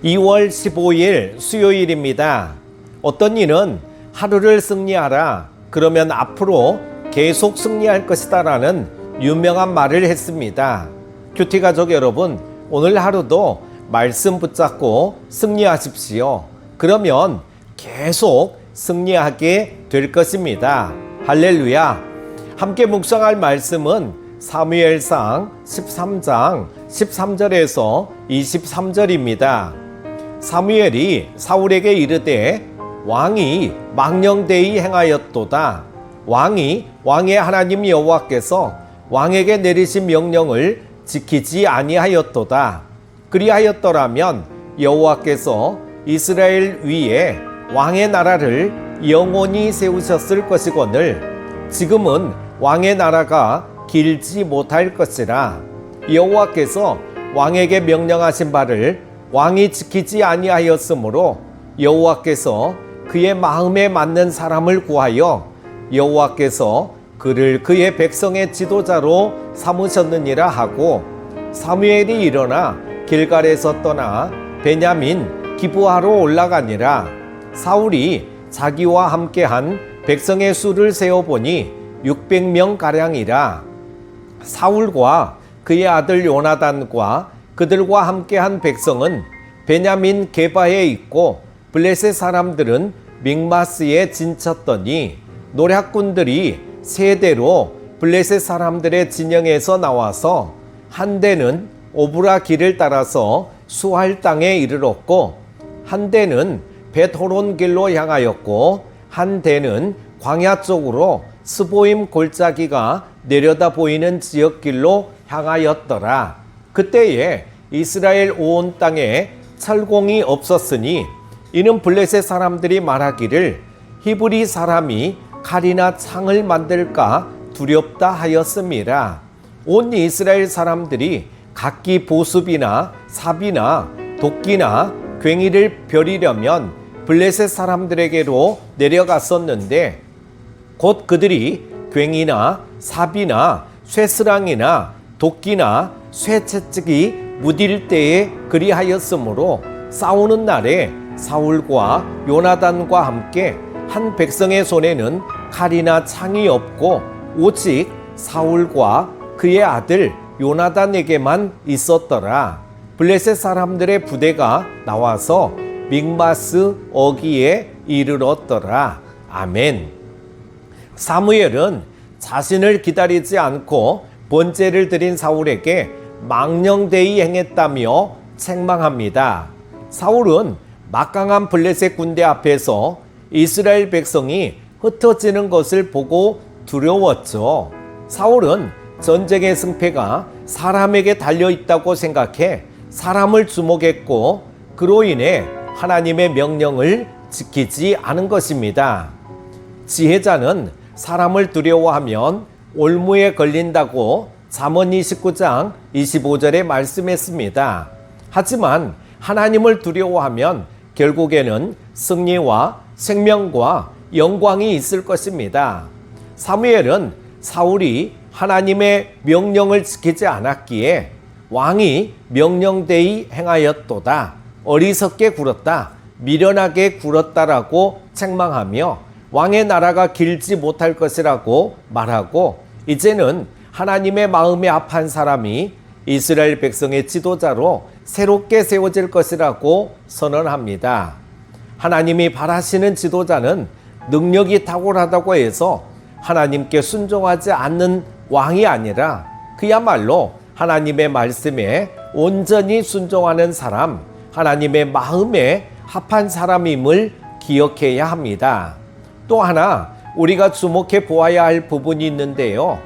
2월 15일 수요일입니다. 어떤 이는 하루를 승리하라, 그러면 앞으로 계속 승리할 것이다 라는 유명한 말을 했습니다. 큐티 가족 여러분, 오늘 하루도 말씀 붙잡고 승리하십시오. 그러면 계속 승리하게 될 것입니다. 할렐루야. 함께 묵상할 말씀은 사무엘상 13장 13절에서 23절입니다. 사무엘이 사울에게 이르되 왕이 망령되이 행하였도다. 왕의 하나님 여호와께서 왕에게 내리신 명령을 지키지 아니하였도다. 그리하였더라면 여호와께서 이스라엘 위에 왕의 나라를 영원히 세우셨을 것이거늘 지금은 왕의 나라가 길지 못할 것이라. 여호와께서 왕에게 명령하신 바를 왕이 지키지 아니하였으므로 여호와께서 그의 마음에 맞는 사람을 구하여 여호와께서 그를 그의 백성의 지도자로 삼으셨느니라 하고, 사무엘이 일어나 길갈에서 떠나 베냐민 기브아로 올라가니라. 사울이 자기와 함께한 백성의 수를 세어보니 600명 가량이라. 사울과 그의 아들 요나단과 그들과 함께한 백성은 베냐민 게바에 있고 블레셋 사람들은 믹마스에 진쳤더니 노략군들이 세대로 블레셋 사람들의 진영에서 나와서 한 대는 오브라 길을 따라서 수할 땅에 이르렀고 한 대는 벳호론 길로 향하였고 한 대는 광야 쪽으로 스보임 골짜기가 내려다 보이는 지역길로 향하였더라. 그때에 이스라엘 온 땅에 철공이 없었으니 이는 블레셋 사람들이 말하기를 히브리 사람이 칼이나 창을 만들까 두렵다 하였음이라. 온 이스라엘 사람들이 각기 보습이나 삽이나 도끼나 괭이를 벼리려면 블레셋 사람들에게로 내려갔었는데 곧 그들이 괭이나 삽이나 쇠스랑이나 도끼나 쇠채찍이 무딜 때에 그리하였으므로 싸우는 날에 사울과 요나단과 함께 한 백성의 손에는 칼이나 창이 없고 오직 사울과 그의 아들 요나단에게만 있었더라. 블레셋 사람들의 부대가 나와서 믹마스 어기에 이르렀더라. 아멘. 사무엘은 자신을 기다리지 않고 번제를 드린 사울에게 망령되이 행했다며 책망합니다. 사울은 막강한 블레셋 군대 앞에서 이스라엘 백성이 흩어지는 것을 보고 두려웠죠. 사울은 전쟁의 승패가 사람에게 달려있다고 생각해 사람을 주목했고 그로 인해 하나님의 명령을 지키지 않은 것입니다. 지혜자는 사람을 두려워하면 올무에 걸린다고 잠언 29장 25절에 말씀했습니다. 하지만 하나님을 두려워하면 결국에는 승리와 생명과 영광이 있을 것입니다. 사무엘은 사울이 하나님의 명령을 지키지 않았기에 왕이 명령되이 행하였도다, 어리석게 굴었다, 미련하게 굴었다라고 책망하며 왕의 나라가 길지 못할 것이라고 말하고, 이제는 하나님의 마음에 합한 사람이 이스라엘 백성의 지도자로 새롭게 세워질 것이라고 선언합니다. 하나님이 바라시는 지도자는 능력이 탁월하다고 해서 하나님께 순종하지 않는 왕이 아니라 그야말로 하나님의 말씀에 온전히 순종하는 사람, 하나님의 마음에 합한 사람임을 기억해야 합니다. 또 하나 우리가 주목해 보아야 할 부분이 있는데요.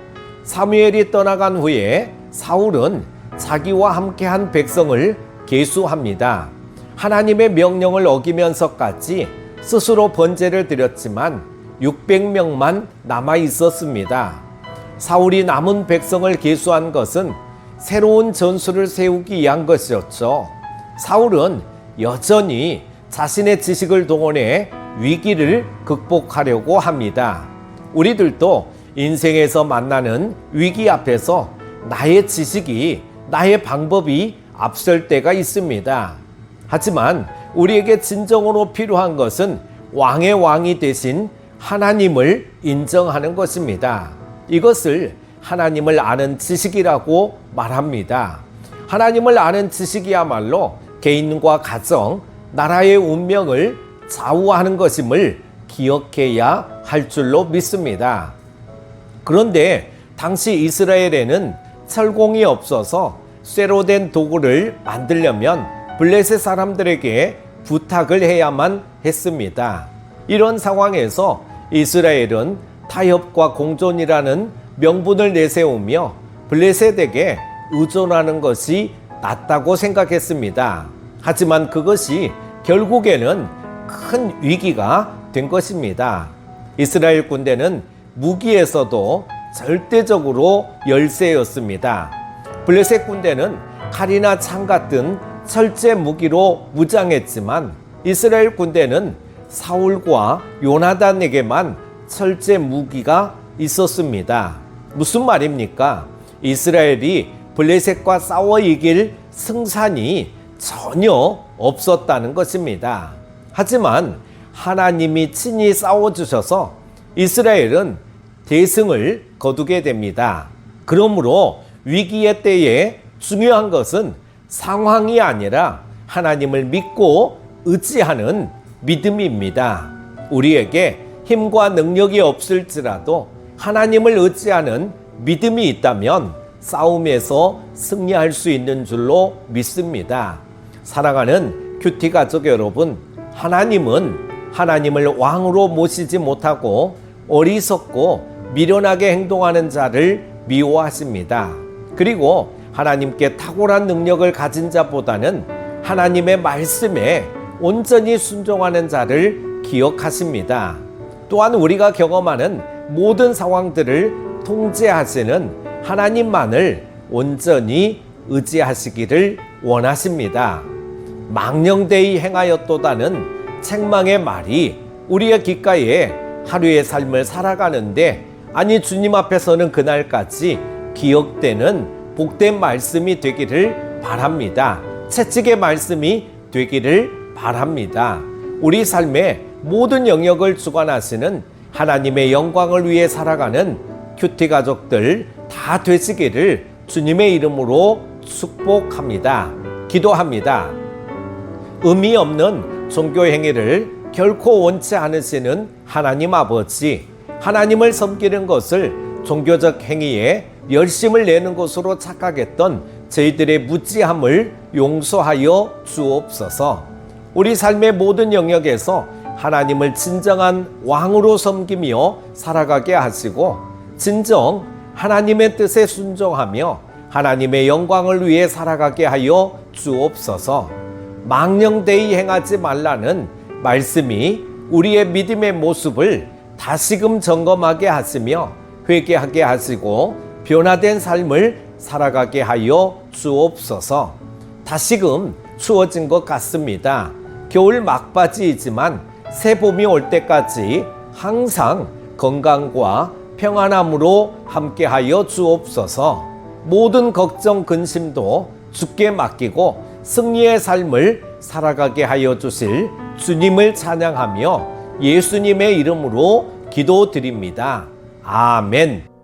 사무엘이 떠나간 후에 사울은 자기와 함께한 백성을 계수합니다. 하나님의 명령을 어기면서까지 스스로 번제를 드렸지만 600명만 남아 있었습니다. 사울이 남은 백성을 계수한 것은 새로운 전술을 세우기 위한 것이었죠. 사울은 여전히 자신의 지식을 동원해 위기를 극복하려고 합니다. 우리들도 인생에서 만나는 위기 앞에서 나의 지식이, 나의 방법이 앞설 때가 있습니다. 하지만 우리에게 진정으로 필요한 것은 왕의 왕이 되신 하나님을 인정하는 것입니다. 이것을 하나님을 아는 지식이라고 말합니다. 하나님을 아는 지식이야말로 개인과 가정, 나라의 운명을 좌우하는 것임을 기억해야 할 줄로 믿습니다. 그런데 당시 이스라엘에는 철공이 없어서 쇠로 된 도구를 만들려면 블레셋 사람들에게 부탁을 해야만 했습니다. 이런 상황에서 이스라엘은 타협과 공존이라는 명분을 내세우며 블레셋에게 의존하는 것이 낫다고 생각했습니다. 하지만 그것이 결국에는 큰 위기가 된 것입니다. 이스라엘 군대는 무기에서도 절대적으로 열세였습니다. 블레셋 군대는 칼이나 창 같은 철제 무기로 무장했지만 이스라엘 군대는 사울과 요나단에게만 철제 무기가 있었습니다. 무슨 말입니까? 이스라엘이 블레셋과 싸워 이길 승산이 전혀 없었다는 것입니다. 하지만 하나님이 친히 싸워주셔서 이스라엘은 대승을 거두게 됩니다. 그러므로 위기의 때에 중요한 것은 상황이 아니라 하나님을 믿고 의지하는 믿음입니다. 우리에게 힘과 능력이 없을지라도 하나님을 의지하는 믿음이 있다면 싸움에서 승리할 수 있는 줄로 믿습니다. 사랑하는 큐티 가족 여러분, 하나님은 하나님을 왕으로 모시지 못하고 어리석고 미련하게 행동하는 자를 미워하십니다. 그리고 하나님께 탁월한 능력을 가진 자보다는 하나님의 말씀에 온전히 순종하는 자를 기억하십니다. 또한 우리가 경험하는 모든 상황들을 통제하시는 하나님만을 온전히 의지하시기를 원하십니다. 망령되이 행하였도다는 책망의 말이 우리의 귓가에 하루의 삶을 살아가는데, 아니 주님 앞에서는 그날까지 기억되는 복된 말씀이 되기를 바랍니다. 채찍의 말씀이 되기를 바랍니다. 우리 삶의 모든 영역을 주관하시는 하나님의 영광을 위해 살아가는 큐티 가족들 다 되시기를 주님의 이름으로 축복합니다. 기도합니다. 의미 없는 종교 행위를 결코 원치 않으시는 하나님 아버지, 하나님을 섬기는 것을 종교적 행위에 열심을 내는 것으로 착각했던 저희들의 무지함을 용서하여 주옵소서. 우리 삶의 모든 영역에서 하나님을 진정한 왕으로 섬기며 살아가게 하시고, 진정 하나님의 뜻에 순종하며 하나님의 영광을 위해 살아가게 하여 주옵소서. 망령되이 행하지 말라는 말씀이 우리의 믿음의 모습을 다시금 점검하게 하시며 회개하게 하시고 변화된 삶을 살아가게 하여 주옵소서. 다시금 추워진 것 같습니다. 겨울 막바지이지만 새 봄이 올 때까지 항상 건강과 평안함으로 함께하여 주옵소서. 모든 걱정 근심도 주께 맡기고 승리의 삶을 살아가게 하여 주실 주님을 찬양하며 예수님의 이름으로 기도드립니다. 아멘.